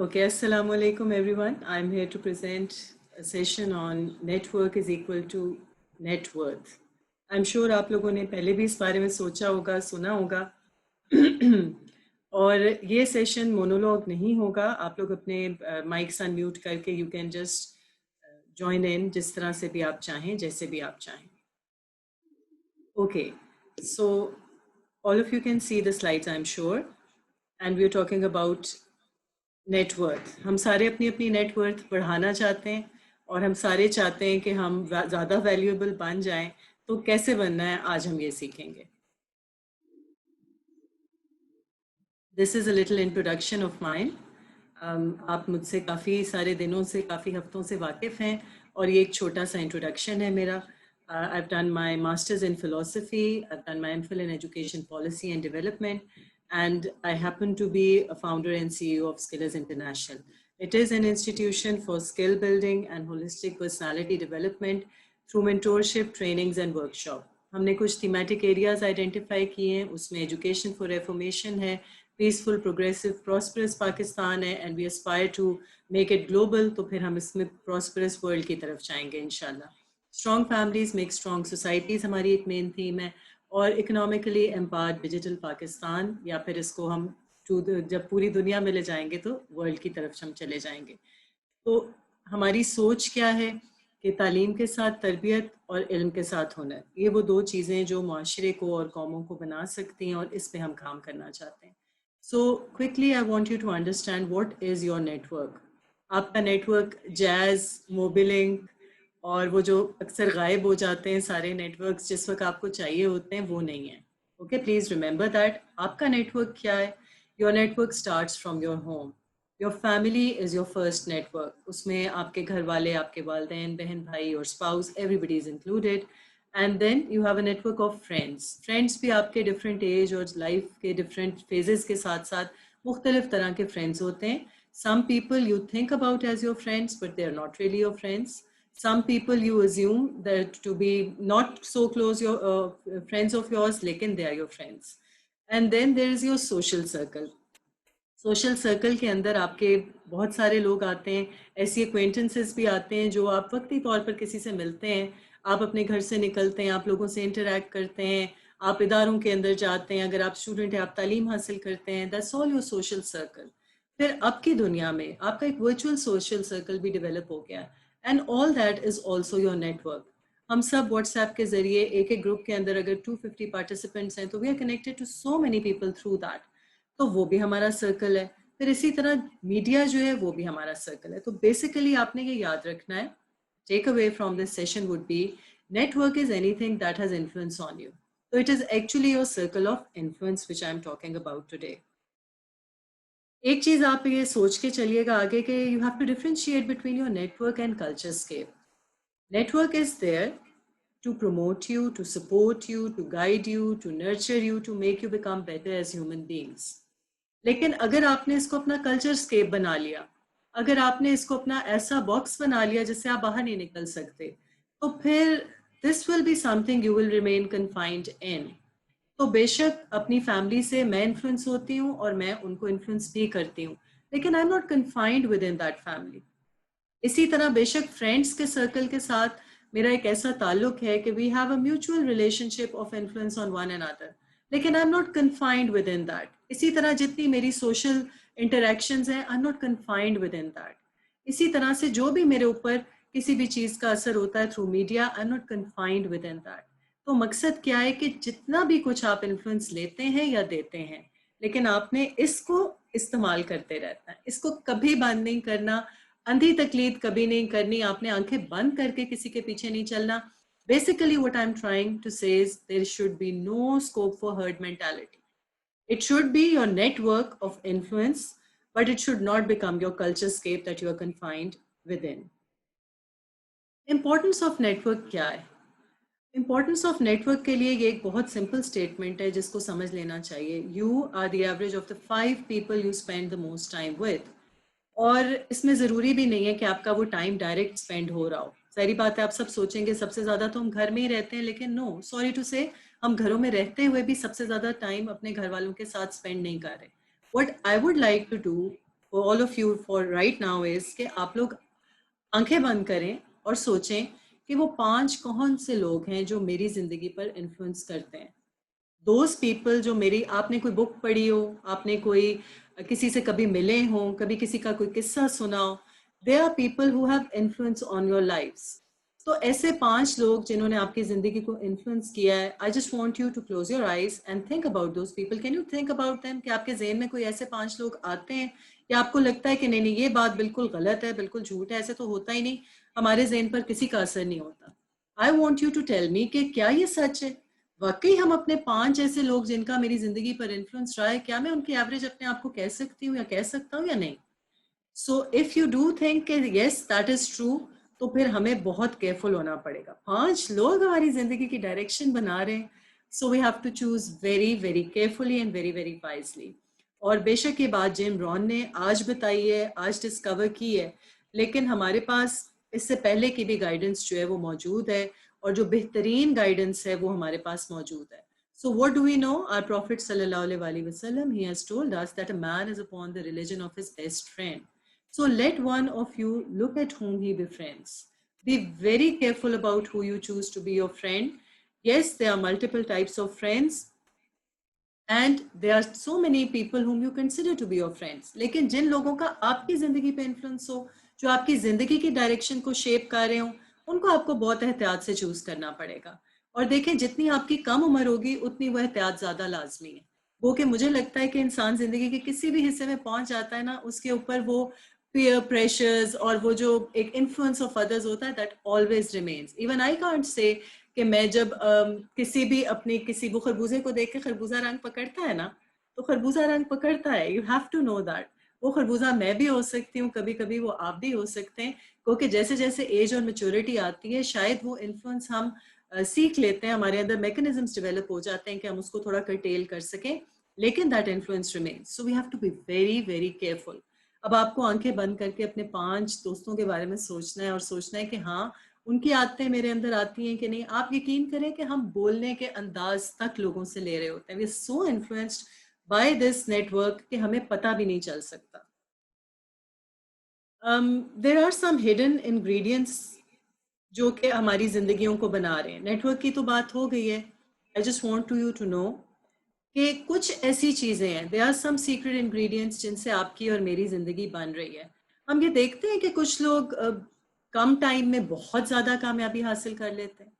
Okay, Assalamu alaikum everyone. I'm here to present a session on network is equal to net worth. I'm sure आप लोगों ने पहले भी इस बारे में सोचा होगा, सुना होगा और ये सेशन मोनोलॉग नहीं होगा. आप लोग अपने माइक्स अनम्यूट करके you can just join in जिस तरह से भी आप चाहें, जैसे भी आप चाहें. Okay, so all of you can see the slides, I'm sure, and we're talking about net worth. हम सारे अपनी अपनी नेटवर्थ बढ़ाना चाहते हैं और हम सारे चाहते हैं कि हम ज़्यादा वैल्यूएबल बन जाएं. तो कैसे बनना है आज हम ये सीखेंगे. This is a little introduction of mine. आप मुझसे काफ़ी सारे दिनों से, काफ़ी हफ्तों से वाकिफ़ हैं और ये एक छोटा सा इंट्रोडक्शन है मेरा. I've done my master's in philosophy, I've done my MPhil in education policy and development, and I happen to be a founder and CEO of Skillers International. It is an institution for skill building and holistic personality development through mentorship, trainings and workshop. हमने कुछ thematic areas identify किए हैं. उसमें education for reformation है, peaceful, progressive, prosperous Pakistan है, and we aspire to make it global. तो फिर हम इसमें prosperous world की तरफ जाएंगे इंशाल्लाह. Strong families make strong societies हमारी एक मेन थीम है और इकोनॉमिकली एम्पावर्ड डिजिटल पाकिस्तान, या फिर इसको हम जब पूरी दुनिया में ले जाएंगे तो वर्ल्ड की तरफ हम चले जाएंगे. तो हमारी सोच क्या है कि तालीम के साथ तरबियत और इल्म के साथ हुनर, ये वो दो चीज़ें जो माशरे को और कौमों को बना सकती हैं और इस पे हम काम करना चाहते हैं. So quickly I want you to understand what is your network. आपका नेटवर्क जैज़, मोबिलिंग और वो जो अक्सर गायब हो जाते हैं सारे नेटवर्क्स जिस वक्त आपको चाहिए होते हैं, वो नहीं है. Okay, please remember that. आपका नेटवर्क क्या है? Your network starts from your home. Your family is your first network. उसमें आपके घर वाले, आपके वालिदैन, बहन भाई और spouse, everybody is included. And then you have a network of friends. Friends भी आपके डिफरेंट एज और लाइफ के डिफरेंट फेजेस के साथ साथ मुख्तलिफ तरह के फ्रेंड्स होते हैं. Some people you think about as your friends, but they are not really your friends. Some people you assume that to be not so close your friends of yours, लेकिन they are your friends. And then there is your social circle. Social circle के अंदर आपके बहुत सारे लोग आते हैं. ऐसी एक्वेंटेंसेस भी आते हैं जो आप वक्ती तौर पर किसी से मिलते हैं, आप अपने घर से निकलते हैं, आप लोगों से इंटरेक्ट करते हैं, आप इदारों के अंदर जाते हैं, अगर आप स्टूडेंट हैं आप तालीम हासिल करते हैं. That's all your social circle. फिर अब की दुनिया में आपका एक वर्चुअल सोशल सर्कल भी डेवलप हो गया, and all that is also your network. हम सब व्हाट्सएप के जरिए एक एक ग्रुप के अंदर अगर 250 पार्टिसिपेंट्स हैं तो we are connected to so many people through that. तो वो भी हमारा सर्कल है. फिर इसी तरह मीडिया जो है वो भी हमारा सर्कल है. तो बेसिकली आपने ये याद रखना है, take away from this session would be network is anything that has influence on you. So it is actually your circle of influence which I am talking about today. एक चीज आप ये सोच के चलिएगा आगे कि you have to differentiate between your network and culture scape. Network is there to promote you, to support you, to guide you, to nurture you, to make you become better as human beings. लेकिन अगर आपने इसको अपना culture escape बना लिया, अगर आपने इसको अपना ऐसा बॉक्स बना लिया जिससे आप बाहर नहीं निकल सकते, तो फिर this will be something you will remain confined in. तो बेशक अपनी फैमिली से मैं इन्फ्लुएंस होती हूँ और मैं उनको इन्फ्लुएंस भी करती हूँ, लेकिन I am not confined within that family. इसी तरह बेशक फ्रेंड्स के सर्कल के साथ मेरा एक ऐसा ताल्लुक है कि we have a mutual relationship of influence on one another, लेकिन I am not confined within that. इसी तरह जितनी मेरी सोशल इंटरेक्शंस हैं, I am not confined within that. इसी तरह से जो भी मेरे ऊपर किसी भी चीज़ का असर होता है through media, I am not confined within that. तो मकसद क्या है कि जितना भी कुछ आप इन्फ्लुएंस लेते हैं या देते हैं, लेकिन आपने इसको इस्तेमाल करते रहना है. इसको कभी बंद नहीं करना, अंधी तकलीद कभी नहीं करनी, आपने आंखें बंद करके किसी के पीछे नहीं चलना. Basically what I'm trying to say is there should be no scope for herd mentality. It should be your network of influence, but it should not become your culture scape that you are confined within. Importance of network क्या है? Importance of network के लिए ये एक बहुत simple statement है जिसको समझ लेना चाहिए. You are the average of the 5 people you spend the most time with. और इसमें ज़रूरी भी नहीं है कि आपका वो टाइम डायरेक्ट स्पेंड हो रहा हो. सारी बात है, आप सब सोचेंगे सबसे ज़्यादा तो हम घर में ही रहते हैं, लेकिन नो, सॉरी टू से, हम घरों में रहते हुए भी सबसे ज़्यादा टाइम अपने घर वालों के साथ स्पेंड नहीं कर रहे. What I would like to do for all of you for right now is कि आप लोग आंखें बंद करें और सोचें कि वो 5 कौन से लोग हैं जो मेरी ज़िंदगी पर इन्फ्लुएंस करते हैं। दोज पीपल जो मेरी, आपने कोई बुक पढ़ी हो, आपने कोई किसी से कभी मिले हों, कभी किसी का कोई किस्सा सुना हो, they are people who have influence on your lifes. तो ऐसे 5 लोग जिन्होंने आपकी जिंदगी को इन्फ्लुएंस किया है, I just want you to close your eyes and think about those people. Can you think about them? कि आपके ज़हन में कोई ऐसे 5 लोग आते हैं, या आपको लगता है कि नहीं नहीं ये बात बिल्कुल गलत है, बिल्कुल झूठ है, ऐसे तो होता ही नहीं, हमारे ज़हन पर किसी का असर नहीं होता। I want you to tell me कि क्या ये सच है? वाकई हम अपने 5 ऐसे लोग जिनका मेरी जिंदगी पर इन्फ्लुएंस रहा है, क्या मैं उनकी एवरेज अपने आप को कह सकती हूँ या कह सकता हूँ या नहीं? So if you do think yes that is true, तो फिर हमें बहुत केयरफुल होना पड़ेगा। 5 लोग हमारी जिंदगी की डायरेक्शन बना रहे हैं, so we have to choose very very carefully and very very wisely. और बेशक ये बात जिम रॉन ने आज बताई है, आज डिस्कवर की है, लेकिन हमारे पास इससे पहले की भी गाइडेंस जो है वो मौजूद है, और जो बेहतरीन गाइडेंस है वो हमारे पास मौजूद है। So what do we know? Our Prophet sallallahu alaihi wasallam, he has told us that a man is upon the religion of his best friend. So let one of you look at whom he befriends. Be very careful about who you choose to be your friend. Yes, there are multiple types of friends, and there are so many people whom you consider to be your friends. लेकिन जिन लोगों का आपकी जिंदगी पे influence हो, जो आपकी जिंदगी की डायरेक्शन को शेप कर रहे हो, उनको आपको बहुत एहतियात से चूज करना पड़ेगा। और देखें, जितनी आपकी कम उम्र होगी उतनी वो एहतियात ज्यादा लाजमी है। वो कि मुझे लगता है कि इंसान जिंदगी के किसी भी हिस्से में पहुंच जाता है ना, उसके ऊपर वो peer pressures और वो जो एक influence of others होता है, that always remains. Even I can't say कि मैं जब किसी भी अपनी किसी वो खरबूजे को देख के खरबूजा रंग पकड़ता है ना, तो खरबूजा रंग पकड़ता है। You have to know that. वो खरबूजा मैं भी हो सकती हूँ, कभी कभी वो आप भी हो सकते हैं, क्योंकि जैसे जैसे एज और मेच्योरिटी आती है, शायद वो इन्फ्लुएंस हम सीख लेते हैं, हमारे अंदर मैकेनिज्म्स डेवलप हो जाते हैं कि हम उसको थोड़ा कर्टेल कर सकें, लेकिन that influence remains. So we have to be very very careful. अब आपको आंखें बंद करके अपने 5 दोस्तों के बारे में सोचना है, और सोचना है कि हाँ, उनकी आदतें मेरे अंदर आती हैं कि नहीं। आप यकीन करें कि हम बोलने के अंदाज तक लोगों से ले रहे होते हैं। We are so influenced by this network कि हमें पता भी नहीं चल सकता। There are some hidden ingredients जो कि हमारी जिंदगियों को बना रहे हैं। नेटवर्क की तो बात हो गई है। I just want to you to know कि कुछ ऐसी चीजें हैं, they are some secret ingredients जिनसे आपकी और मेरी जिंदगी बन रही है। हम ये देखते हैं कि कुछ लोग कम टाइम में बहुत ज्यादा कामयाबी हासिल कर लेते हैं।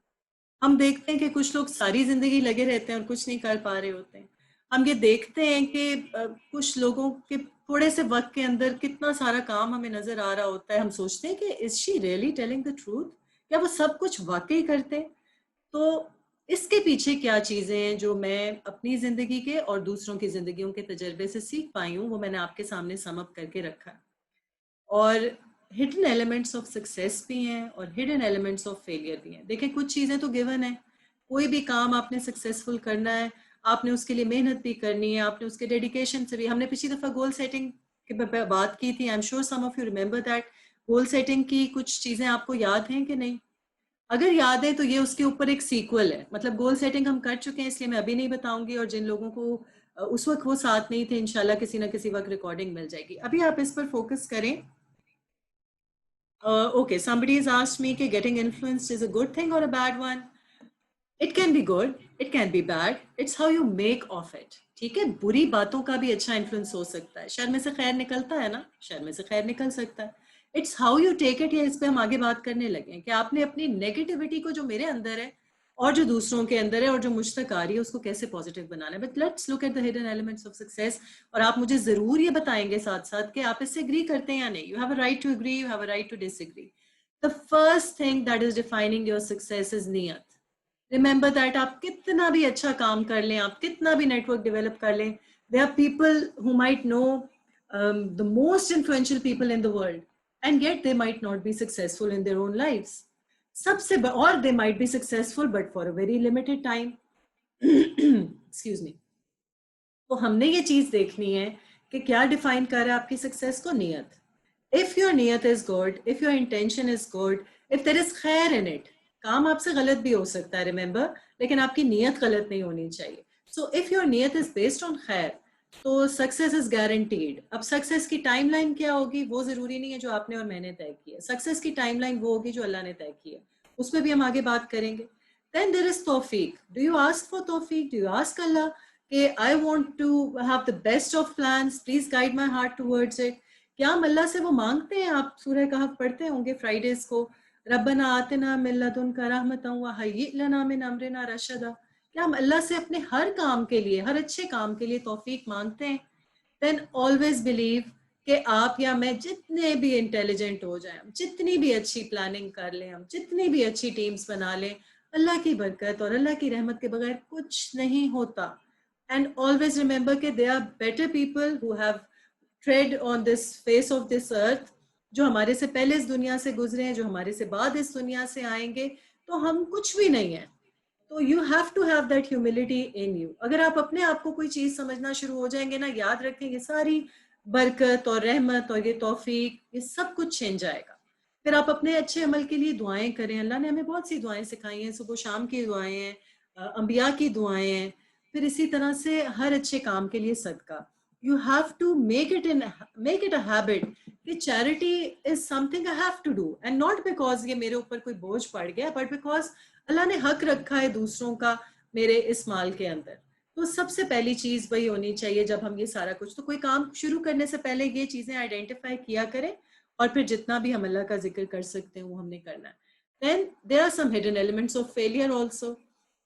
हम देखते हैं कि कुछ लोग सारी जिंदगी लगे रहते हैं और कुछ नहीं कर पा रहे होते हैं। हम ये देखते हैं कि कुछ लोगों के थोड़े से वक्त के अंदर कितना सारा काम हमें नजर आ रहा होता है। हम सोचते हैं कि is she really telling the truth? क्या वो सब कुछ वाकई करते हैं? तो इसके पीछे क्या चीजें हैं जो मैं अपनी जिंदगी के और दूसरों की जिंदगियों के तजर्बे से सीख पाई हूँ, वो मैंने आपके सामने सम अप करके रखा है। और हिडन एलिमेंट्स ऑफ सक्सेस भी हैं और हिडन एलिमेंट्स ऑफ फेलियर भी हैं। देखिए, कुछ चीज़ें तो गिवन है। कोई भी काम आपने सक्सेसफुल करना है, आपने उसके लिए मेहनत भी करनी है, आपने उसके डेडिकेशन से भी। हमने पिछली दफ़ा गोल सेटिंग की बात की थी। I am sure some of you remember that. Goal setting की कुछ चीज़ें आपको याद हैं कि नहीं? अगर याद है तो ये उसके ऊपर एक सीक्वल है। मतलब गोल सेटिंग हम कर चुके हैं, इसलिए मैं अभी नहीं बताऊंगी, और जिन लोगों को उस वक्त वो साथ नहीं थे, इंशाल्लाह किसी ना किसी वक्त रिकॉर्डिंग मिल जाएगी। अभी आप इस पर फोकस करें। Okay, somebody has asked me कि getting influenced is a good thing or a bad one. It can be good, it can be bad. It's how you make of it. ठीक है, बुरी बातों का भी अच्छा इन्फ्लुएंस हो सकता है। शर में से खैर निकलता है ना, शर में से खैर निकल सकता है। It's how you take it. या इस पे हम आगे बात करने लगे हैं कि आपने अपनी नेगेटिविटी को, जो मेरे अंदर है और जो दूसरों के अंदर है और जो मुझ तक आ रही है, उसको कैसे पॉजिटिव बनाना है। But let's look at the hidden elements of success. और आप मुझे जरूर ये बताएंगे साथ साथ कि आप इससे एग्री करते हैं या नहीं। You have a right to agree, you have a right to disagree. The first thing that is defining your success is नियत। रिमेंबर दैट आप कितना भी अच्छा काम कर लें, आप कितना भी नेटवर्क डेवलप कर लें, there are people who might know the most influential people in the world, and yet they might not be successful in their own lives. सबसे और they might be successful but for a very limited time. Excuse me. तो हमने ये चीज देखनी है कि क्या डिफाइन कर रहा है आपकी सक्सेस को? नियत। इफ योर नियत is good, if your intention is good, if there is खैर इन इट। काम आपसे गलत भी हो सकता है, रिमेंबर, लेकिन आपकी नियत गलत नहीं होनी चाहिए। सो इफ योर नियत इज बेस्ड ऑन खैर, तो सक्सेस इज गारंटीड। अब सक्सेस की टाइमलाइन क्या होगी वो जरूरी नहीं है जो आपने और मैंने तय किया। सक्सेस की टाइमलाइन वो होगी जो अल्लाह ने तय किया, उस पर भी हम आगे बात करेंगे। देन देयर इज तौफीक। डू यू आस्क फॉर तौफीक? डू यू आस्क अल्लाह कि I want to have the best of plans, please guide my heart towards it? क्या हम अल्लाह से वो मांगते हैं? आप सूरह कहफ पढ़ते होंगे फ्राइडेज को, रब्बना आतिना मिन लदुनका रहमतन व हय्यि लना मिन अमरिना रशदा। क्या हम अल्लाह से अपने हर काम के लिए, हर अच्छे काम के लिए तौफीक मांगते हैं? देन ऑलवेज बिलीव कि आप या मैं जितने भी इंटेलिजेंट हो जाएं, हम जितनी भी अच्छी प्लानिंग कर लें, हम जितनी भी अच्छी टीम्स बना लें, अल्लाह की बरकत और अल्लाह की रहमत के बगैर कुछ नहीं होता। एंड ऑलवेज रिमेंबर कि they are better people who have tread on this face of this earth, जो हमारे से पहले इस दुनिया से गुजरे हैं, जो हमारे से बाद इस दुनिया से आएंगे। तो हम कुछ भी नहीं है। तो you have to have that humility in you. अगर आप अपने आप को कोई चीज समझना शुरू हो जाएंगे ना, याद रखें ये सारी बरकत और रहमत और ये तौफीक, ये सब कुछ छिन जाएगा। फिर आप अपने अच्छे अमल के लिए दुआएं करें। अल्लाह ने हमें बहुत सी दुआएं सिखाई हैं, सुबह शाम की दुआएं हैं, अंबिया की दुआएं हैं। फिर इसी तरह से हर अच्छे काम के लिए सदका। You have to make it a habit कि charity is something I have to do, and not because ये मेरे ऊपर कोई बोझ पड़ गया, बट बिकॉज अल्लाह ने हक रखा है दूसरों का मेरे इस माल के अंदर। तो सबसे पहली चीज वही होनी चाहिए जब हम ये सारा कुछ, तो कोई काम शुरू करने से पहले ये चीजें आइडेंटिफाई किया करें, और फिर जितना भी हम अल्लाह का जिक्र कर सकते हैं वो हमने करना है। Then there are some hidden elements of failure also.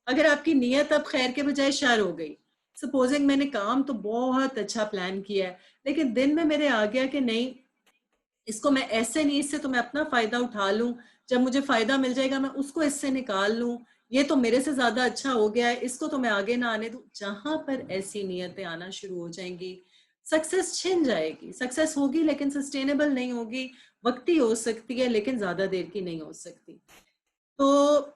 अगर आपकी नीयत अब खैर के बजाय शर हो गई, सपोजिंग मैंने काम तो बहुत अच्छा प्लान किया है, लेकिन दिन में मेरे आ गया कि नहीं, इसको मैं ऐसे नहीं, इससे तो मैं अपना फायदा उठा लूं, जब मुझे फायदा मिल जाएगा मैं उसको इससे निकाल लूं, ये तो मेरे से ज्यादा अच्छा हो गया है, इसको तो मैं आगे ना आने दूं। जहां पर ऐसी नीयतें आना शुरू हो जाएंगी, सक्सेस छिन जाएगी। सक्सेस होगी लेकिन सस्टेनेबल नहीं होगी, वक्ती हो सकती है लेकिन ज्यादा देर की नहीं हो सकती। तो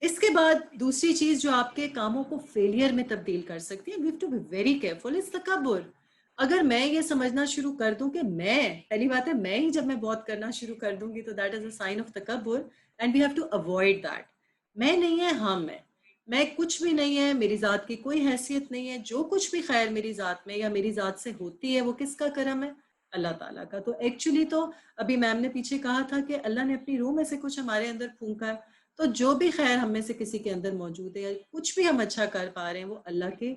इसके बाद दूसरी चीज जो आपके कामों को फेलियर में तब्दील कर सकती है, we have to be very careful, is तकब्बुर। अगर मैं ये समझना शुरू कर दूं कि मैं, पहली बात है मैं ही जब मैं बहुत करना शुरू कर दूंगी तो that is a sign of तकब्बुर, and we have to avoid that. मैं नहीं है, हाँ मैं कुछ भी नहीं है, मेरी जात की कोई हैसियत नहीं है। जो कुछ भी खैर मेरी जात में या मेरी जात से होती है वो किसका करम है? अल्लाह ताला का। तो एक्चुअली तो अभी मैम ने पीछे कहा था कि अल्लाह ने अपनी रूह में से कुछ हमारे अंदर फूंका है। तो जो भी खैर हम में से किसी के अंदर मौजूद है या कुछ भी हम अच्छा कर पा रहे हैं, वो अल्लाह के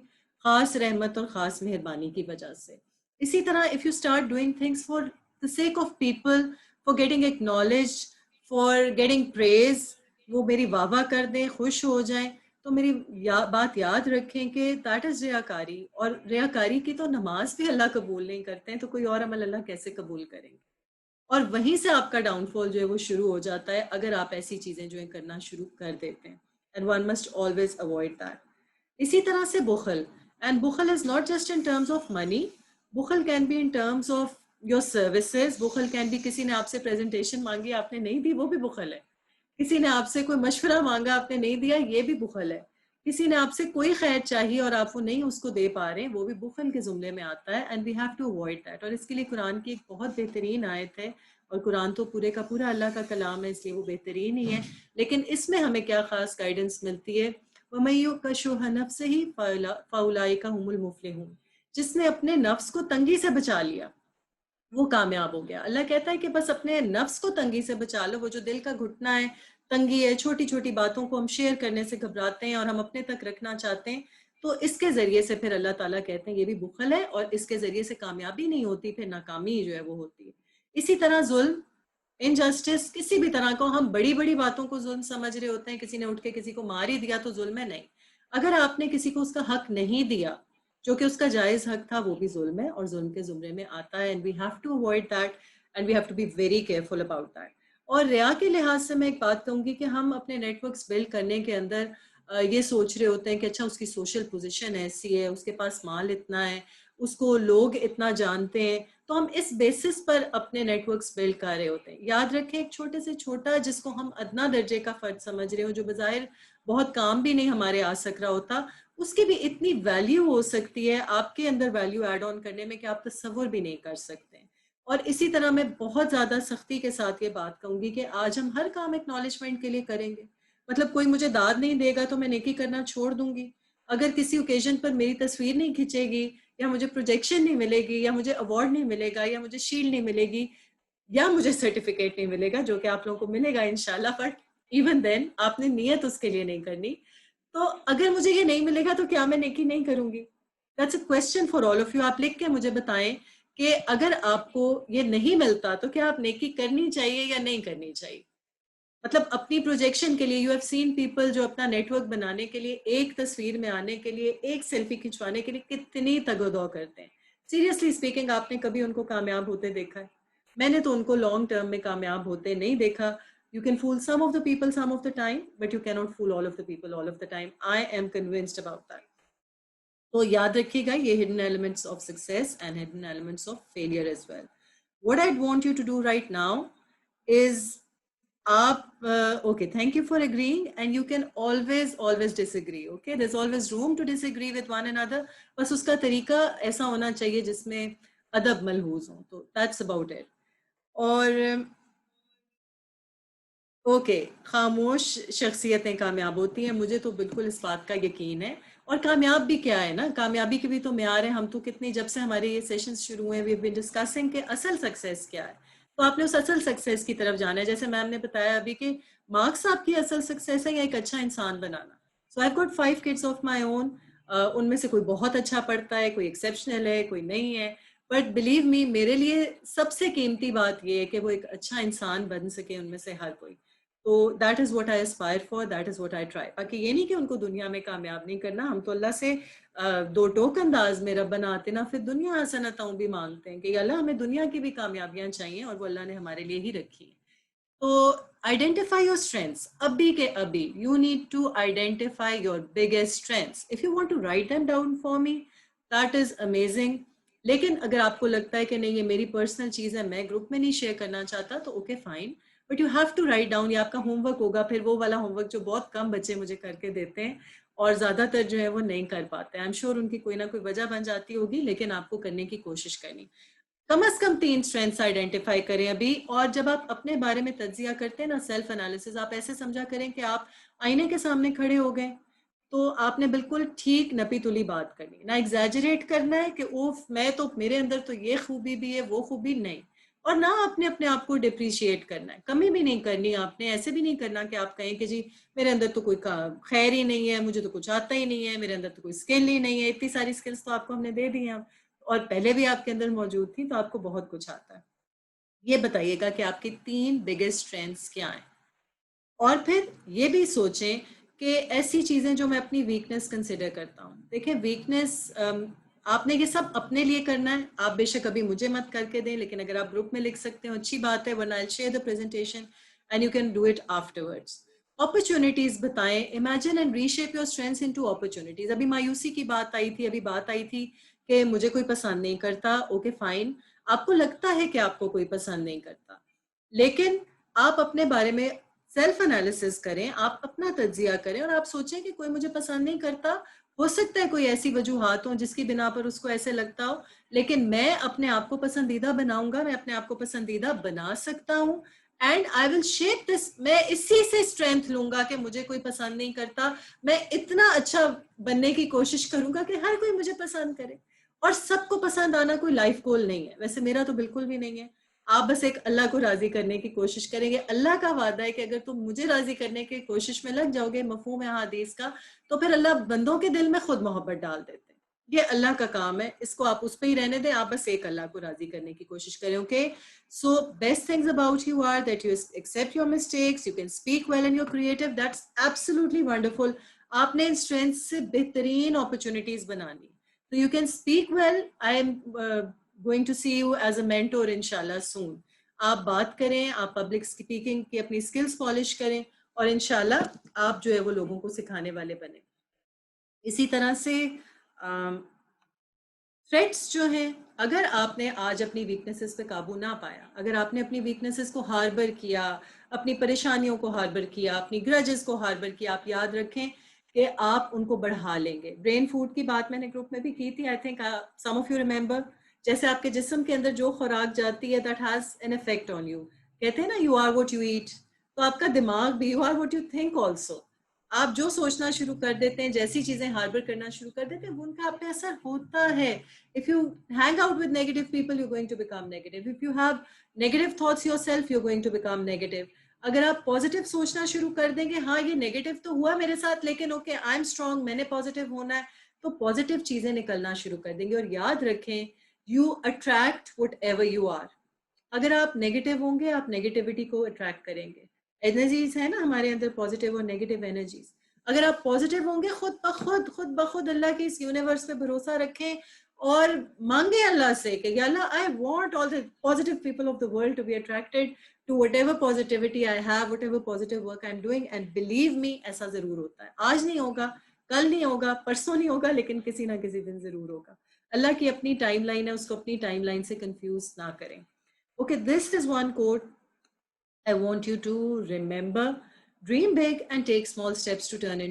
खास रहमत और खास मेहरबानी की वजह से। इसी तरह if you start doing things for the sake of people, for getting acknowledge, for getting praise, वो मेरी वाह वाह कर दें, खुश हो जाएं, तो मेरी बात याद रखें कि दैट इज रियाकारी। और रियाकारी की तो नमाज भी अल्लाह कबूल नहीं करते हैं, तो कोई और अमल अल्लाह कैसे कबूल करेंगे? और वहीं से आपका डाउनफॉल जो है वो शुरू हो जाता है, अगर आप ऐसी चीजें जो है करना शुरू कर देते हैं। And one must always avoid that. इसी तरह से बुखल, एंड बुखल is not just in terms of money, बुखल can be in terms of your services. बुखल कैन बी किसी ने आपसे प्रेजेंटेशन मांगी, आपने नहीं दी, वो भी बुखल है। किसी ने आपसे कोई मशवरा मांगा, आपने नहीं दिया, ये भी बुखल है। किसी ने आपसे कोई खैर चाहिए और आप वो नहीं उसको दे पा रहे, वो भी बुखल के जुमले में आता है। And we have to avoid that. और इसके लिए कुरान की एक बहुत बेहतरीन आयत है, और कुरान तो पूरे का पूरा अल्लाह का कलाम है, इसलिए वो बेहतरीन ही है। लेकिन इसमें हमें क्या खास गाइडेंस मिलती है? वमय्यु कशुह नफ्स ही फाउलाइका हुमुल मुफलिहून। जिसने अपने नफ्स को तंगी से बचा लिया वो कामयाब हो गया। अल्लाह कहता है कि बस अपने नफ्स को तंगी से बचा लो। वो जो दिल का घुटना है, तंगी है, छोटी छोटी बातों को हम शेयर करने से घबराते हैं और हम अपने तक रखना चाहते हैं, तो इसके जरिए से फिर अल्लाह ताला कहते हैं ये भी बुखल है, और इसके जरिए से कामयाबी नहीं होती, फिर नाकामी जो है वो होती है। इसी तरह जुल्म, इनजस्टिस, किसी भी तरह को हम बड़ी बड़ी बातों को जुल्म समझ रहे होते हैं। किसी ने उठ के किसी को मार ही दिया तो जुल्म है? नहीं। अगर आपने किसी को उसका हक नहीं दिया जो कि उसका जायज हक था, वो भी जुल्म है और जुल्म के जुमरे में आता है। And we have to avoid that, and we have to be very careful about that. और रिया के लिहाज से मैं एक बात कहूंगी कि हम अपने नेटवर्क्स बिल्ड करने के अंदर ये सोच रहे होते हैं कि अच्छा उसकी सोशल पोजीशन ऐसी है, उसके पास माल इतना है, उसको लोग इतना जानते हैं, तो हम इस बेसिस पर अपने नेटवर्क्स बिल्ड कर रहे होते हैं। याद रखें, एक छोटे से छोटा जिसको हम अदना दर्जे का फर्ज समझ रहे हो, जो बजाय बहुत काम भी नहीं हमारे आ सक रहा होता, उसकी भी इतनी वैल्यू हो सकती है आपके अंदर वैल्यू ऐड ऑन करने में कि आप तस्वुर भी नहीं कर सकते। और इसी तरह मैं बहुत ज्यादा सख्ती के साथ ये बात कहूंगी कि आज हम हर काम एक्नॉलेजमेंट के लिए करेंगे। मतलब कोई मुझे दाद नहीं देगा तो मैं नेकी करना छोड़ दूंगी? अगर किसी ओकेजन पर मेरी तस्वीर नहीं खिंचेगी, या मुझे प्रोजेक्शन नहीं मिलेगी, या मुझे अवार्ड नहीं मिलेगा, या मुझे शील्ड नहीं मिलेगी, या मुझे सर्टिफिकेट नहीं मिलेगा, जो कि आप लोगों को मिलेगा इंशाल्लाह, बट इवन देन आपने नियत उसके लिए नहीं करनी। तो अगर मुझे ये नहीं मिलेगा तो क्या मैं नेकी नहीं करूंगी? That's a question for all of you. आप लिख के मुझे बताएं कि अगर आपको ये नहीं मिलता तो क्या आप नेकी करनी चाहिए या नहीं करनी चाहिए? मतलब अपनी प्रोजेक्शन के लिए, यू हैव सीन पीपल जो अपना नेटवर्क बनाने के लिए, एक तस्वीर में आने के लिए, एक सेल्फी खिंचवाने के लिए कितनी तगोदौ करते हैं। सीरियसली स्पीकिंग, आपने कभी उनको कामयाब होते देखा है? मैंने तो उनको लॉन्ग टर्म में कामयाब होते नहीं देखा। You can fool some of the people some of the time, but you can not fool all of the people all of the time. I am convinced about that. तो याद रखिएगा, ये hidden elements of success and hidden elements of failure as well. What I want you to do right now is, आप okay, thank you for agreeing, and you can always disagree, okay, there's always room to disagree with one another, बस उसका तरीका ऐसा होना चाहिए जिसमें अदब मलहूज हो, तो that's about it। और ओके, खामोश शख्सियतें कामयाब होती हैं, मुझे तो बिल्कुल इस बात का यकीन है। और कामयाब भी क्या है ना, कामयाबी के भी तो म्यार है। हम तो कितनी, जब से हमारे ये सेशंस शुरू हुए, वी हैव बीन डिस्कसिंग कि असल सक्सेस क्या है। तो आपने उस असल सक्सेस की तरफ जाना है। जैसे मैम ने बताया अभी कि मार्क्स आपकी असल सक्सेस है या एक अच्छा इंसान बनाना। So I have got 5 kids of my own. उनमें से कोई बहुत अच्छा पढ़ता है, कोई एक्सेप्शनल है, कोई नहीं है, बट बिलीव मी, मेरे लिए सबसे कीमती बात ये है कि वो एक अच्छा इंसान बन सके उनमें से हर कोई। तो that is what I Aspire for, that is what I try. बाकी ये नहीं कि उनको दुनिया में कामयाब नहीं करना। हम तो अल्लाह से दो टोक अंदाज में रब्बना आतिना फिर दुनिया हसनतों भी मांगते हैं कि अल्लाह हमें दुनिया की भी कामयाबियां चाहिए, और वो अल्लाह ने हमारे लिए ही रखी। तो आइडेंटिफाई योर स्ट्रेंथ्स। अभी के अभी you need to identify your biggest strengths. If you want to write them down for me, that is amazing. लेकिन अगर आपको लगता है कि नहीं ये मेरी पर्सनल चीज़ है, मैं ग्रुप में नहीं शेयर करना चाहता, तो okay fine, but you have to write down. ये आपका होमवर्क होगा, फिर वो वाला होमवर्क जो बहुत कम बच्चे मुझे करके देते हैं, और ज़्यादातर जो है वो नहीं कर पाते हैं। आई एम श्योर उनकी कोई ना कोई वजह बन जाती होगी, लेकिन आपको करने की कोशिश करनी। कम से कम 3 स्ट्रेंथ्स आइडेंटिफाई करें अभी। और जब आप अपने बारे में तज्जिया करते हैं ना, सेल्फ एनालिसिस, आप ऐसे समझा करें कि आप आईने के सामने खड़े हो गए, तो आपने बिल्कुल ठीक नपी तुली बात करनी, ना एग्जैजरेट करना है कि ओफ मैं तो, मेरे अंदर तो ये खूबी भी है, वो खूबी नहीं। और ना आपने अपने आप को डिप्रिशिएट करना है, कमी भी नहीं करनी आपने। ऐसे भी नहीं करना कि आप कहें कि जी मेरे अंदर तो कोई खैर ही नहीं है, मुझे तो कुछ आता ही नहीं है, मेरे अंदर तो कोई स्किल ही नहीं है। इतनी सारी स्किल्स तो आपको हमने दे दी हैं, और पहले भी आपके अंदर मौजूद थी, तो आपको बहुत कुछ आता है। ये बताइएगा कि आपकी 3 बिगेस्ट स्ट्रेंथ्स क्या हैं। और फिर ये भी सोचें कि ऐसी चीज़ें जो मैं अपनी वीकनेस कंसिडर करता हूँ। देखिए वीकनेस, आपने ये सब अपने लिए करना है। आप बेशक अभी मुझे मत करके दें, लेकिन अगर आप ग्रुप में लिख सकते हो अच्छी बात है, वरना I will share the presentation and you can do it afterwards. Opportunities बताएं, imagine and reshape your strengths into opportunities. अभी मायूसी की बात आई थी, अभी बात आई थी कि मुझे कोई पसंद नहीं करता। ओके फाइन, आपको लगता है कि आपको कोई पसंद नहीं करता, लेकिन आप अपने बारे में सेल्फ एनालिसिस करें, आप अपना तज्जिया करें, और आप सोचें कि कोई मुझे पसंद नहीं करता। हो सकता है कोई ऐसी वजूहात हो जिसकी बिना पर उसको ऐसे लगता हो, लेकिन मैं अपने आप को पसंदीदा बनाऊंगा, मैं अपने आप को पसंदीदा बना सकता हूँ। And I will shape this, मैं इसी से स्ट्रेंथ लूंगा कि मुझे कोई पसंद नहीं करता, मैं इतना अच्छा बनने की कोशिश करूंगा कि हर कोई मुझे पसंद करे। और सबको पसंद आना कोई लाइफ गोल नहीं है, वैसे मेरा तो बिल्कुल भी नहीं है। आप बस एक अल्लाह को राजी करने की कोशिश करेंगे। अल्लाह का वादा है कि अगर तुम मुझे राजी करने की कोशिश में लग जाओगे, मफहूम है हदीस का, तो फिर अल्लाह बंदों के दिल में खुद मोहब्बत डाल देते हैं। ये अल्लाह का काम है, इसको आप उस पर ही रहने दें। आप बस एक अल्लाह को राजी करने की कोशिश करें। Okay, so best things about you are that you accept your mistakes, you can speak well and you're creative, that's absolutely wonderful. आपने इन स्ट्रेंथ से बेहतरीन अपॉर्चुनिटीज बनानी, तो you can speak well. I am going to see you as a mentor inshallah soon. आप बात करें, आप पब्लिक स्पीकिंग की अपनी स्किल्स पॉलिश करें, और इंशाल्लाह आप जो है वो लोगों को सिखाने वाले बने। इसी तरह से थ्रेट्स जो हैं, अगर आपने आज अपनी वीकनेसेस पे काबू ना पाया, अगर आपने अपनी वीकनेसेस को हार्बर किया, अपनी परेशानियों को हार्बर किया, अपनी ग्रजेस को हार्बर किया, आप याद रखें कि आप उनको बढ़ा लेंगे। ब्रेन फूड की बात मैंने ग्रुप में भी की थी, I think some of you remember. जैसे आपके जिस्म के अंदर जो खुराक जाती है, that has an effect on you. कहते हैं ना, you are what you eat, तो आपका दिमाग भी you are what you think also. आप जो सोचना शुरू कर देते हैं, जैसी चीजें हार्बर करना शुरू कर देते हैं, वो उनका आप पे असर होता है. If you hang out with negative people, you going to become negative. If you have negative thoughts yourself, you going to become negative. अगर आप पॉजिटिव सोचना शुरू कर देंगे, हाँ ये नेगेटिव तो हुआ मेरे साथ, लेकिन ओके आई एम स्ट्रांग, मैंने पॉजिटिव होना है, तो पॉजिटिव चीजें निकलना शुरू कर देंगे. और याद रखें, you attract whatever you are. अगर आप नेगेटिव होंगे, आप नेगेटिविटी को अट्रैक्ट करेंगे. एनर्जीज है ना हमारे अंदर, पॉजिटिव और नेगेटिव एनर्जीज. अगर आप पॉजिटिव होंगे, खुद ब खुद अल्लाह के इस यूनिवर्स पे भरोसा रखें और मांगे अल्लाह से कि या Allah, I want all the positive people of the world to be attracted to whatever positivity I have, whatever positive work I am doing. And believe me, ऐसा जरूर होता है. आज नहीं होगा, कल नहीं होगा, परसों नहीं होगा, लेकिन किसी ना किसी दिन जरूर होगा. अल्लाह की अपनी टाइमलाइन है, उसको अपनी टाइमलाइन से कंफ्यूज ना करें. Okay, this is one quote I want you to remember. Dream big and take small steps to turn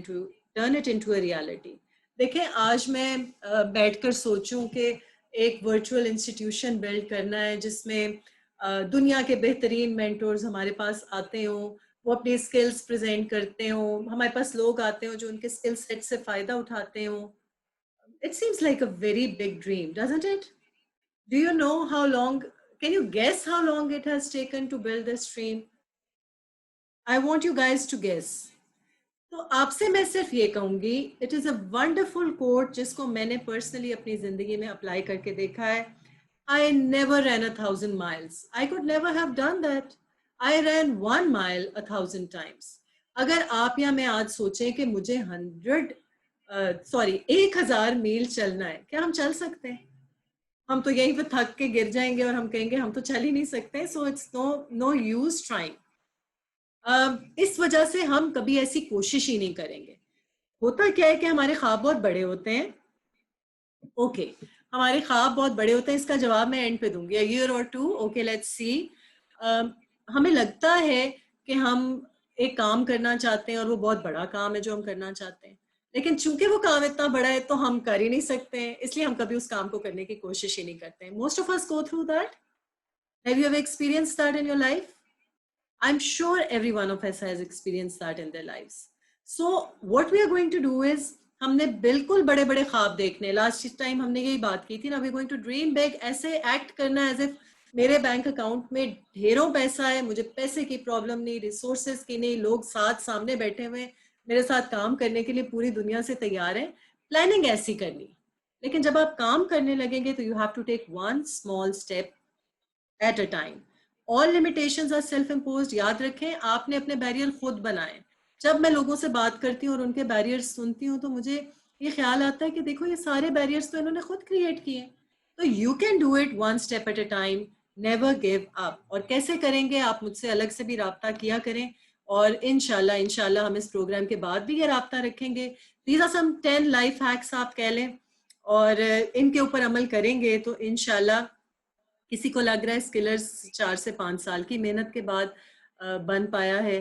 it into a reality. देखें, आज मैं बैठकर सोचूं कि एक वर्चुअल इंस्टीट्यूशन बिल्ड करना है जिसमें दुनिया के बेहतरीन मेंटोर्स हमारे पास आते हों, वो अपनी स्किल्स प्रेजेंट करते हों, हमारे पास लोग आते हों जो उनके स्किल सेट से फ़ायदा उठाते हों. It seems like a very big dream, doesn't it? Do you know how long, can you guess how long it has taken to build this dream? I want you guys to guess. तो आपसे मैं सिर्फ ये कहूंगी, it is a wonderful quote जिसको मैंने personally अपनी जिंदगी में अप्लाई करके देखा है. I never ran 1,000 miles. I could never have done that. I ran 1 mile 1,000 times. अगर आप या मैं आज सोचें कि मुझे 1,000 मील चलना है, क्या हम चल सकते हैं? हम तो यहीं पे थक के गिर जाएंगे और हम कहेंगे हम तो चल ही नहीं सकते. So it's no use trying. इस वजह से हम कभी ऐसी कोशिश ही नहीं करेंगे. होता क्या है कि हमारे ख्वाब बहुत बड़े होते हैं. ओके, हमारे ख्वाब बहुत बड़े होते हैं. इसका जवाब मैं एंड पे दूंगी, अ ईयर और टू. Okay, let's see. हमें लगता है कि हम एक काम करना चाहते हैं और वो बहुत बड़ा काम है जो हम करना चाहते हैं, लेकिन चूंकि वो काम इतना बड़ा है तो हम कर ही नहीं सकते हैं, इसलिए हम कभी उस काम को करने की कोशिश ही नहीं करते हैं. Most of us go through that. Have you ever experienced that in your life? I'm sure every one of us has experienced that in their lives. So what we are going to do is, हमने बिल्कुल बड़े बड़े ख्वाब देखने. Last time हमने यही बात की थी ना, we going to dream big. ऐसे एक्ट करना एज इफ मेरे बैंक अकाउंट में ढेरों पैसा है, मुझे पैसे की प्रॉब्लम नहीं, रिसोर्सेज की नहीं, लोग साथ सामने बैठे हुए मेरे साथ काम करने के लिए पूरी दुनिया से तैयार है. प्लानिंग ऐसी करनी. लेकिन जब आप काम करने लगेंगे तो you have to take one small step at a time. All limitations are self imposed. याद रखें, आपने अपने बैरियर खुद बनाए. जब मैं लोगों से बात करती हूँ और उनके बैरियर्स सुनती हूँ तो मुझे ये ख्याल आता है कि देखो ये सारे बैरियर्स तो इन्होंने खुद क्रिएट किए. तो you can do it one step at a time. Never give up. और कैसे करेंगे? आप मुझसे अलग से भी राब्ता किया करें और इंशाल्लाह हम इस प्रोग्राम के बाद भी ये राब्ता रखेंगे. These are some 10 life hacks आप कह लें, और इनके ऊपर अमल करेंगे तो इंशाल्लाह. किसी को लग रहा है स्किलर्स 4 से 5 साल की मेहनत के बाद बन पाया है,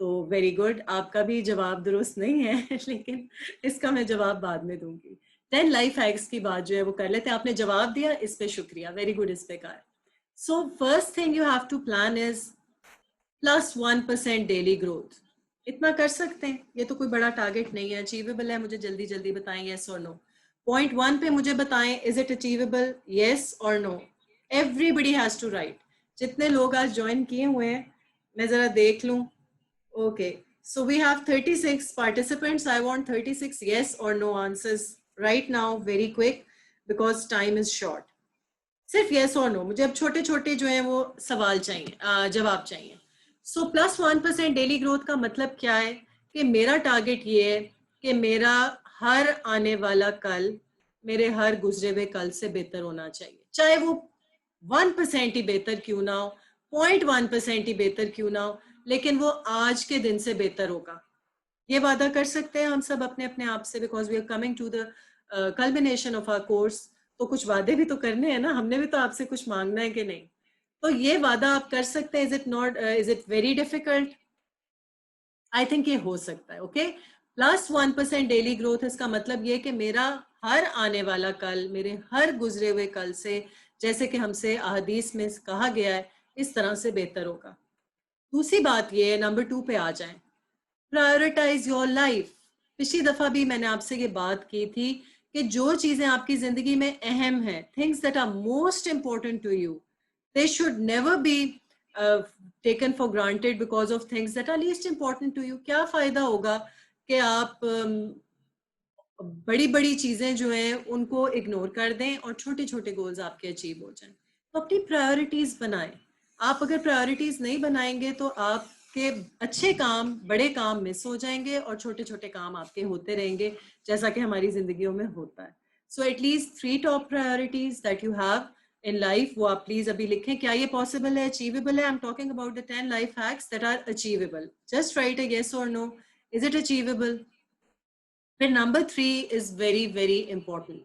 तो वेरी गुड. आपका भी जवाब दुरुस्त नहीं है लेकिन इसका मैं जवाब बाद में दूंगी. 10 लाइफ हैक्स की बात जो है वो कर लेते हैं. आपने जवाब दिया, इस पे शुक्रिया, वेरी गुड. इस पे कार. So first thing you have to plan is +1% daily growth. इतना कर सकते हैं, ये तो कोई बड़ा टारगेट नहीं है, अचीवेबल है. मुझे जल्दी जल्दी बताएं यस और नो. पॉइंट 1 पे मुझे बताएं, इज इट अचीवेबल, यस और no. Everybody has to write. जितने लोग आज ज्वाइन किए हुए हैं मैं जरा देख लूं. Okay, so we have 36 participants. I want 36 yes or no answers right now, very quick, because time is short. सिर्फ yes और no. मुझे अब छोटे छोटे जो हैं वो सवाल चाहिए, जवाब चाहिए. सो +1% डेली ग्रोथ का मतलब क्या है? कि मेरा टारगेट ये है कि मेरा हर आने वाला कल मेरे हर गुजरे हुए कल से बेहतर होना चाहिए. चाहे वो 1% ही बेहतर क्यों ना हो, 0.1% ही बेहतर क्यों ना हो, लेकिन वो आज के दिन से बेहतर होगा. ये वादा कर सकते हैं हम सब अपने अपने आप से, because we are coming to the culmination of our course. तो कुछ वादे भी तो करने हैं ना, हमने भी तो आपसे कुछ मांगना है कि नहीं. तो ये वादा आप कर सकते हैं. Is it very difficult? I think ये हो सकता है. ओके, +1% डेली ग्रोथ, इसका मतलब ये कि मेरा हर आने वाला कल मेरे हर गुजरे हुए कल से, जैसे कि हमसे अहदीस में कहा गया है, इस तरह से बेहतर होगा. दूसरी बात ये, नंबर 2 पे आ जाएं. Prioritize your life. पिछली दफा भी मैंने आपसे ये बात की थी कि जो चीजें आपकी जिंदगी में अहम हैं, things that are most important to you, they should never be taken for granted because of things that are least important to you. क्या फायदा होगा कि आप बड़ी बड़ी चीजें जो हैं उनको इग्नोर कर दें और छोटे छोटे गोल्स आपके अचीव हो जाएं। तो अपनी प्रायोरिटीज बनाएं। आप अगर प्रायोरिटीज नहीं बनाएंगे तो आपके अच्छे काम, बड़े काम मिस हो जाएंगे और छोटे छोटे काम आपके होते रहेंगे, जैसा कि हमारी जिंदगियों में होता है। So at least 3 top priorities that you have in life, वो आप प्लीज अभी लिखें। क्या ये पॉसिबल है, अचीवेबल है? I am talking about the 10 life hacks that are achievable. Just write a yes और नो, इज इट अचीवेबल? फिर number 3 is very very important.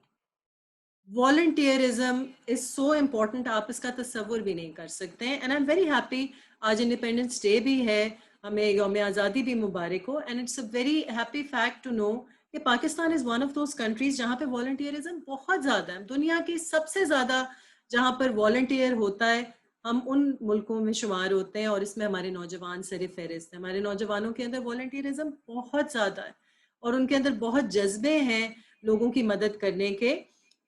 Volunteerism is so important, आप इसका तस्वुर भी नहीं कर सकते हैं। And I am very happy, आज इंडिपेंडेंस डे भी है, हमें यौम आज़ादी भी मुबारक हो। And it's a very happy fact to know कि Pakistan is one of those countries जहाँ पे वॉलंटियरिज्म बहुत ज़्यादा है। दुनिया की सबसे ज़्यादा जहाँ पर वॉलंटियर होता है, हम उन मुल्कों में शुमार होते हैं और इसमें हमारे नौजवान सर फहरिस्त हैं। हमारे नौजवानों के अंदर वॉलंटियरिज्म बहुत ज़्यादा है और उनके अंदर बहुत जज्बे हैं लोगों की मदद करने के।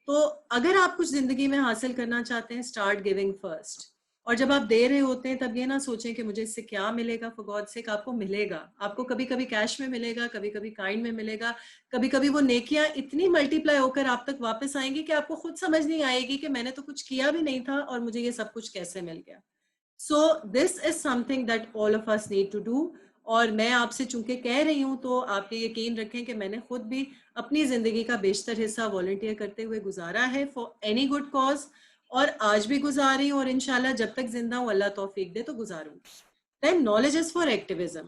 तो अगर आप कुछ जिंदगी में हासिल करना चाहते हैं, स्टार्ट गिविंग फर्स्ट। और जब आप दे रहे होते हैं तब ये ना सोचें कि मुझे इससे क्या मिलेगा, फॉर गॉड सेक आपको मिलेगा। आपको कभी कभी कैश में मिलेगा, कभी कभी काइंड में मिलेगा, कभी कभी वो नेकियां इतनी मल्टीप्लाई होकर आप तक वापस आएंगी कि आपको खुद समझ नहीं आएगी कि मैंने तो कुछ किया भी नहीं था और मुझे ये सब कुछ कैसे मिल गया। So this is something that all of us need to do. और मैं आपसे चूंकि कह रही हूँ तो आप ये यकीन रखें कि मैंने खुद भी अपनी जिंदगी का बेशतर हिस्सा वॉलंटियर करते हुए गुजारा है फॉर एनी गुड कॉज, और आज भी गुजार रही हूँ और इंशाल्लाह जब तक जिंदा हूँ अल्लाह तौफीक दे तो गुजारूंगी। Then knowledge is for activism.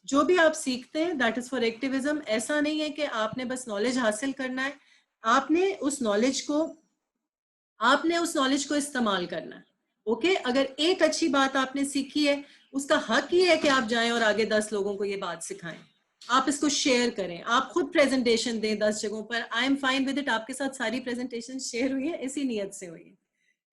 जो भी आप सीखते हैं दैट इज फॉर एक्टिविज्म। ऐसा नहीं है कि आपने बस नॉलेज हासिल करना है, आपने उस नॉलेज को इस्तेमाल करना है। ओके, अगर एक अच्छी बात आपने सीखी है, उसका हक ये है कि आप जाएं और आगे 10 लोगों को ये बात सिखाएं, आप इसको शेयर करें, आप खुद प्रेजेंटेशन दें 10 जगहों पर। I am fine with it, आपके साथ सारी प्रेजेंटेशन शेयर हुई है, इसी नियत से हुई है।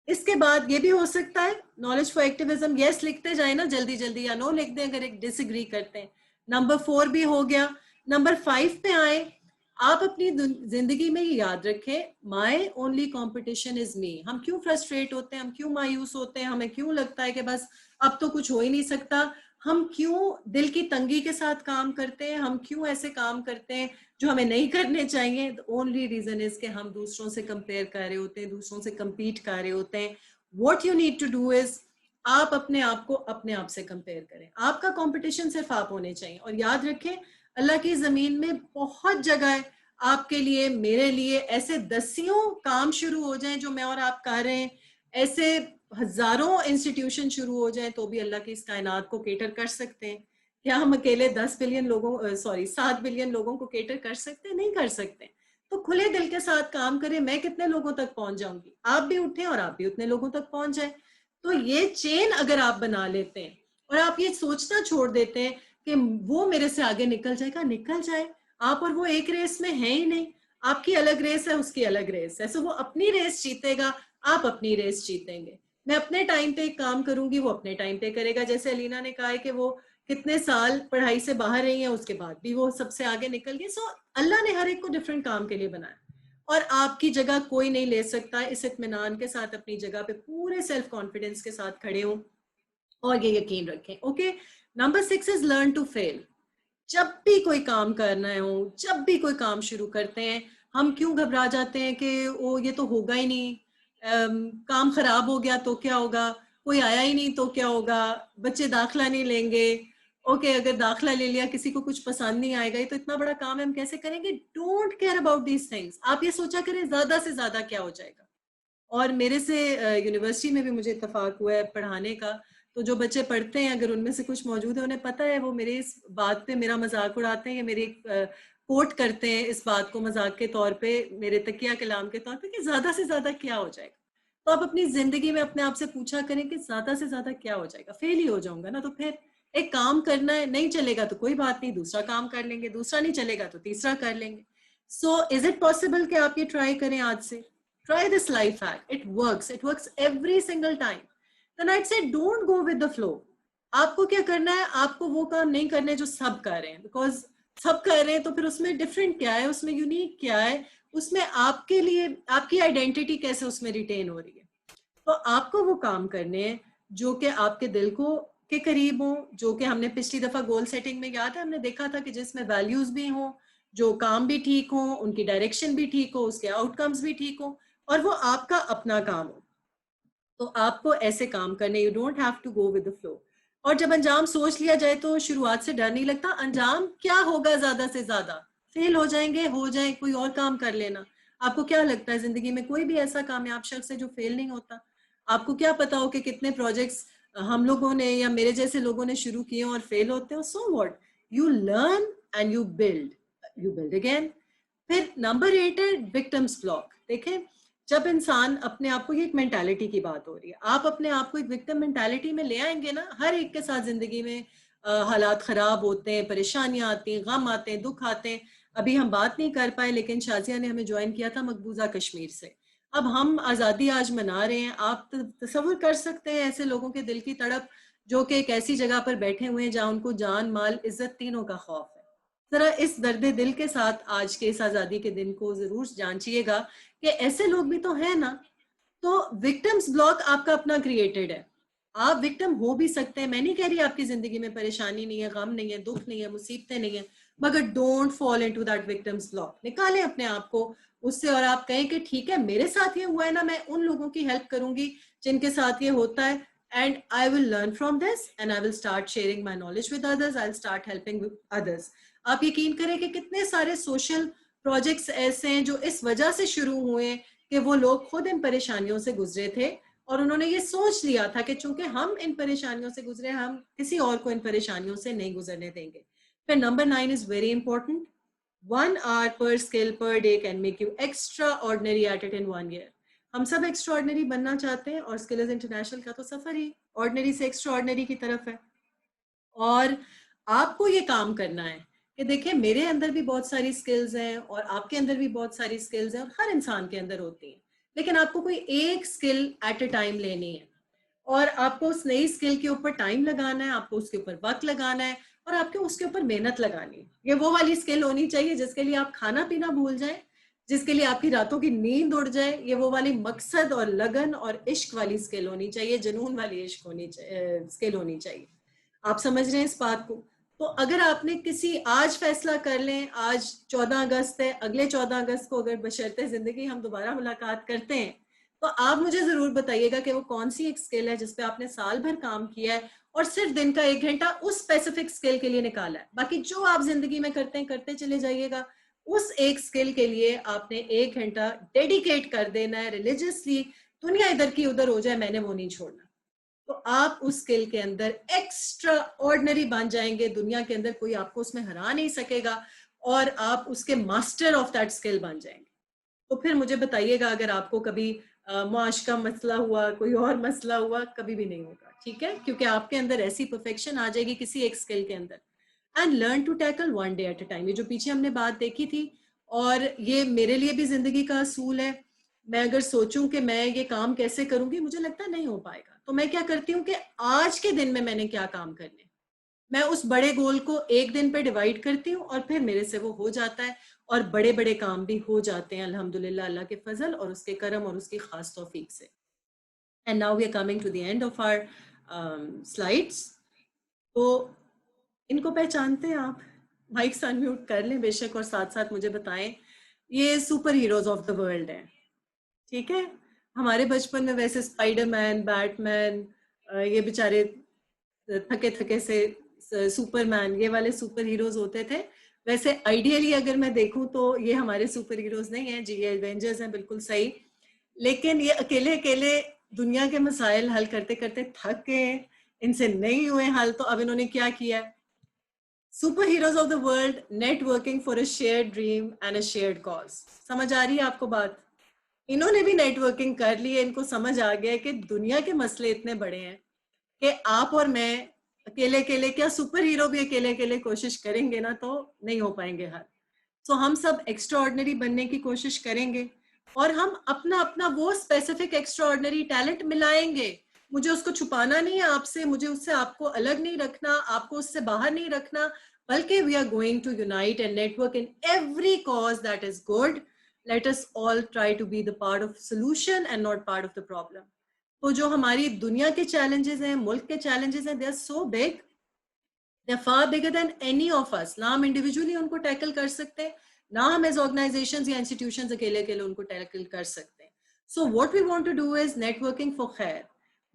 इसके बाद ये भी हो सकता है नॉलेज फॉर एक्टिविज्म, यस लिखते जाए ना जल्दी जल्दी, या नो लिख दें अगर एक डिसएग्री करते हैं। नंबर 4 भी हो गया। नंबर 5 पे आए, आप अपनी जिंदगी में ये याद रखें, my only competition is me. हम क्यों फ्रस्ट्रेट होते हैं, हम क्यों मायूस होते हैं, हमें क्यों लगता है कि बस अब तो कुछ हो ही नहीं सकता, हम क्यों दिल की तंगी के साथ काम करते हैं, हम क्यों ऐसे काम करते हैं जो हमें नहीं करने चाहिए? ओनली रीजन इज कि हम दूसरों से कंपेयर कर रहे होते हैं, दूसरों से compete कर रहे होते हैं। What you need to do is, आप अपने आप को अपने आप से कंपेयर करें। आपका कंपटीशन सिर्फ आप होने चाहिए। और याद रखें, अल्लाह की जमीन में बहुत जगह है आपके लिए, मेरे लिए। ऐसे दसियों काम शुरू हो जाएं जो मैं और आप कर रहे हैं, ऐसे हजारों इंस्टीट्यूशन शुरू हो जाएं तो भी अल्लाह की इस कायनात को केटर कर सकते हैं। क्या हम अकेले 10 बिलियन लोगों, सॉरी 7 बिलियन लोगों को केटर कर सकते हैं? नहीं कर सकते। तो खुले दिल के साथ काम करें। मैं कितने लोगों तक पहुंच जाऊंगी, आप भी उठें और आप भी उतने लोगों तक पहुंच जाए। तो ये चेन अगर आप बना लेते हैं और आप ये सोचना छोड़ देते हैं कि वो मेरे से आगे निकल जाएगा, निकल जाए, आप और वो एक रेस में है ही नहीं। आपकी अलग रेस है, उसकी अलग रेस है। सो वो अपनी रेस जीतेगा, आप अपनी रेस जीतेंगे। मैं अपने टाइम पे काम करूंगी, वो अपने टाइम पे करेगा। जैसे अलीना ने कहा है कि वो कितने साल पढ़ाई से बाहर रही है, उसके बाद भी वो सबसे आगे निकल गई। सो अल्लाह ने हर एक को डिफरेंट काम के लिए बनाया और आपकी जगह कोई नहीं ले सकता। इस इत्मीनान के साथ अपनी जगह पे पूरे सेल्फ कॉन्फिडेंस के साथ खड़े हो और ये यकीन रखें। Okay, number 6 is learn to fail. जब भी कोई काम करना हो, जब भी कोई काम शुरू करते हैं, हम क्यों घबरा जाते हैं कि वो ये तो होगा ही नहीं, काम खराब हो गया तो क्या होगा, कोई आया ही नहीं तो क्या होगा, बच्चे दाखला नहीं लेंगे। ओके, अगर दाखला ले लिया किसी को कुछ पसंद नहीं आएगा, ये तो इतना बड़ा काम है, हम कैसे करेंगे? Don't care about these things. आप ये सोचा करें ज्यादा से ज्यादा क्या हो जाएगा। और मेरे से यूनिवर्सिटी में भी मुझे इत्तेफाक हुआ है पढ़ाने का, तो जो बच्चे पढ़ते हैं अगर उनमें से कुछ मौजूद है, उन्हें पता है, वो मेरे इस बात पे मेरा मजाक उड़ाते हैं या मेरे कोट करते हैं इस बात को मजाक के तौर पे, मेरे तकिया कलाम के तौर पे, कि ज्यादा से ज्यादा क्या हो जाएगा। तो आप अपनी जिंदगी में अपने आप से पूछा करें कि ज्यादा से ज्यादा क्या हो जाएगा। फेल ही हो जाऊंगा ना, तो फिर एक काम करना है, नहीं चलेगा तो कोई बात नहीं, दूसरा काम कर लेंगे, दूसरा नहीं चलेगा तो तीसरा कर लेंगे। सो इज इट पॉसिबल कि आप ये ट्राई करें आज से? Try this life hack. It works. It works every single time. Then I'd say don't go with the flow. आपको क्या करना है, आपको वो काम नहीं करने जो सब कर रहे हैं, बिकॉज सब कर रहे हैं तो फिर उसमें डिफरेंट क्या है, उसमें यूनिक क्या है, उसमें आपके लिए आपकी आइडेंटिटी कैसे उसमें रिटेन हो रही है। तो आपको वो काम करने हैं जो कि आपके दिल को के करीब हो, जो कि हमने पिछली दफा गोल सेटिंग में याद है हमने देखा था कि जिसमें वैल्यूज भी हो, जो काम भी ठीक हो, उनकी डायरेक्शन भी ठीक हो, उसके आउटकम्स भी ठीक हो, और वो आपका अपना काम हो। तो आपको ऐसे काम करने, you don't have to go with the flow. और जब अंजाम सोच लिया जाए तो शुरुआत से डर नहीं लगता। अंजाम क्या होगा, ज्यादा से ज्यादा फेल हो जाएंगे, हो जाए, कोई और काम कर लेना। आपको क्या लगता है जिंदगी में कोई भी ऐसा कामयाब शख्स है जो फेल नहीं होता? आपको क्या पता हो कि कितने प्रोजेक्ट्स हम लोगों ने या मेरे जैसे लोगों ने शुरू किए और फेल होते हो? So what, you learn and you build again. फिर नंबर 8 है विक्टिम्स ब्लॉक। देखें, जब इंसान अपने आप को, ये एक मेंटालिटी की बात हो रही है, आप अपने आप को एक विक्टिम मेंटालिटी में ले आएंगे ना, हर एक के साथ जिंदगी में हालात खराब होते हैं, परेशानियां आती हैं, गम आते हैं, दुख आते हैं। अभी हम बात नहीं कर पाए लेकिन शाजिया ने हमें ज्वाइन किया था मकबूजा कश्मीर से। अब हम आज़ादी आज मना रहे हैं। आप तसव्वुर कर सकते हैं ऐसे लोगों के दिल की तड़प जो कि एक ऐसी जगह पर बैठे हुए हैं जहां उनको जान माल इज्जत तीनों का खौफ है। जरा इस दर्द दिल के साथ आज के इस आज़ादी के दिन को जरूर जांचिएगा कि ऐसे लोग भी तो है ना। तो विक्टिम्स ब्लॉक आपका अपना क्रिएटेड है। आप विक्टिम हो भी सकते हैं, मैं नहीं कह रही आपकी जिंदगी में परेशानी नहीं है, गम नहीं है, दुख नहीं है, मुसीबतें नहीं है, मगर don't fall into that victims block. निकालें अपने आप को उससे और आप कहें कि ठीक है, मेरे साथ ये हुआ है ना, मैं उन लोगों की हेल्प करूंगी जिनके साथ ये होता है, and I will learn from this and I will start sharing my knowledge with others, I will start helping with others. आप यकीन करें कि कितने सारे सोशल प्रोजेक्ट्स ऐसे हैं जो इस वजह से शुरू हुए कि वो लोग खुद इन परेशानियों से गुजरे थे और उन्होंने ये सोच लिया था कि चूंकि हम इन परेशानियों से गुजरे, हम किसी और को इन परेशानियों से नहीं गुजरने देंगे। फिर number 9 is very important. 1 hour per skill per day can make you extraordinary at it in 1 year. हम सब एक्स्ट्रा ऑर्डिनरी बनना चाहते हैं और स्किल्स इंटरनेशनल का तो सफर ही ऑर्डिनरी से एक्स्ट्रा ऑर्डिनरी की तरफ है। और आपको ये काम करना है कि देखिए, मेरे अंदर भी बहुत सारी स्किल्स हैं और आपके अंदर भी बहुत सारी स्किल्स हैं और हर इंसान के अंदर होती हैं, लेकिन आपको कोई एक स्किल एट अ टाइम लेनी है और आपको उस नई स्किल के ऊपर टाइम लगाना है, आपको उसके ऊपर वक्त लगाना है और आपको उसके ऊपर मेहनत लगानी है। ये वो वाली स्किल होनी चाहिए जिसके लिए आप खाना पीना भूल जाए, जिसके लिए आपकी रातों की नींद उड़ जाए। ये वो वाली मकसद और लगन और इश्क वाली स्किल होनी चाहिए, जुनून वाली इश्क होनी चाहिए, स्किल होनी चाहिए। आप समझ रहे हैं इस बात को? तो अगर आपने किसी आज फैसला कर लें, आज 14 अगस्त है, अगले 14 अगस्त को अगर बशर्ते जिंदगी हम दोबारा मुलाकात करते हैं तो आप मुझे जरूर बताइएगा कि वो कौन सी एक स्किल है जिसपे आपने साल भर काम किया है और सिर्फ दिन का 1 घंटा उस स्पेसिफिक स्किल के लिए निकाला है। बाकी जो आप जिंदगी में करते हैं करते चले जाइएगा, उस एक स्किल के लिए आपने 1 घंटा डेडिकेट कर देना है रिलीजियसली। दुनिया इधर की उधर हो जाए, मैंने वो नहीं छोड़ना। तो आप उस स्किल के अंदर एक्स्ट्रा ऑर्डिनरी बन जाएंगे, दुनिया के अंदर कोई आपको उसमें हरा नहीं सकेगा और आप उसके मास्टर ऑफ दैट स्किल बन जाएंगे। तो फिर मुझे बताइएगा अगर आपको कभी मुआश का मसला हुआ, कोई और मसला हुआ, कभी भी नहीं होगा, ठीक है? क्योंकि आपके अंदर ऐसी परफेक्शन आ जाएगी किसी एक स्किल के अंदर। And learn to tackle 1 day at a time, ये जो पीछे हमने बात देखी थी, और ये मेरे लिए भी जिंदगी का असूल है। मैं अगर सोचूं कि मैं ये काम कैसे करूंगी, मुझे लगता है नहीं हो पाएगा। तो मैं क्या करती हूँ कि आज के दिन में मैंने क्या काम करने, मैं उस बड़े गोल को एक दिन पे डिवाइड करती हूँ और फिर मेरे से वो हो जाता है और बड़े बड़े काम भी हो जाते हैं अल्हम्दुलिल्लाह, अल्लाह के फजल और उसके करम और उसकी खास तौफीक से। And now we are coming to the end of our slides. तो इनको पहचानते हैं आप? माइक्स अनम्यूट कर लें बेशक और साथ साथ मुझे बताएं। ये super heroes of the world हैं, ठीक है? हमारे बचपन में वैसे स्पाइडरमैन, बैटमैन, ये बेचारे थके थके से सुपरमैन, ये वाले सुपर हीरोज होते थे। वैसे आइडियली अगर मैं देखूं तो ये हमारे सुपर हीरोज नहीं है जी, ये एवेंजर्स हैं, बिल्कुल सही। लेकिन ये अकेले अकेले दुनिया के मसाइल हल करते करते थक गए, इनसे नहीं हुए हल, तो अब इन्होंने क्या किया? Super heroes of the world networking for a shared dream and a shared cause. समझ आ रही है आपको बात? इन्होंने भी नेटवर्किंग कर ली है, इनको समझ आ गया है कि दुनिया के मसले इतने बड़े हैं कि आप और मैं अकेले अकेले क्या, सुपर हीरो भी अकेले अकेले कोशिश करेंगे ना तो नहीं हो पाएंगे हल। तो हम सब एक्स्ट्रा ऑर्डिनरी बनने की कोशिश करेंगे और हम अपना अपना वो स्पेसिफिक एक्स्ट्रा ऑर्डिनरी टैलेंट मिलाएंगे मुझे उसको छुपाना नहीं है आपसे, मुझे उससे आपको अलग नहीं रखना, आपको उससे बाहर नहीं रखना, बल्कि we are going to unite and network in every cause that is good. Let us all try to be the part of solution and not part of the problem. तो जो हमारी दुनिया के challenges हैं, मुल्क के challenges हैं, they are so big, they are far bigger than any of us. ना हम individually उनको tackle कर सकते हैं, ना हम as organizations या institutions अकेले अकेले उनको tackle कर सकते हैं. So what we want to do is networking for khair.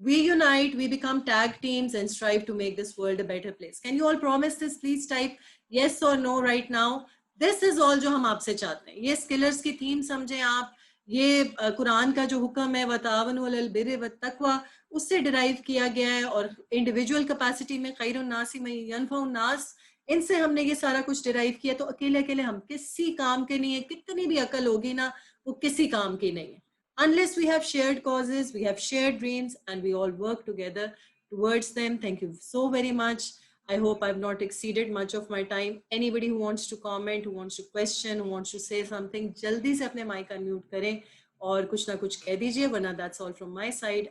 We unite, we become tag teams and strive to make this world a better place. Can you all promise this? Please type yes or no right now. This is all जो हम आपसे चाहते हैं. ये स्किलर्स की theme समझें आप. ये कुरान का जो हुक्म है वतावनु अलल बिर्रि वत्तक़वा, उससे डिराइव किया गया है. और इंडिविजुअल कैपेसिटी में खैरुन नासी में यनफउन नास, इनसे हमने ये सारा कुछ डिराइव किया. तो अकेले अकेले हम किसी काम के नहीं है. कितनी भी अकल होगी ना, वो किसी काम की नहीं है. Unless we have shared causes, we have shared dreams, and we all work together towards them. Thank you so very much. I hope I've not exceeded much of my time. Anybody who wants to comment, who wants to question, who wants to say something, जल्दी से अपने mic unmute करें और कुछ ना कुछ कह दीजिए, वरना that's all from my side.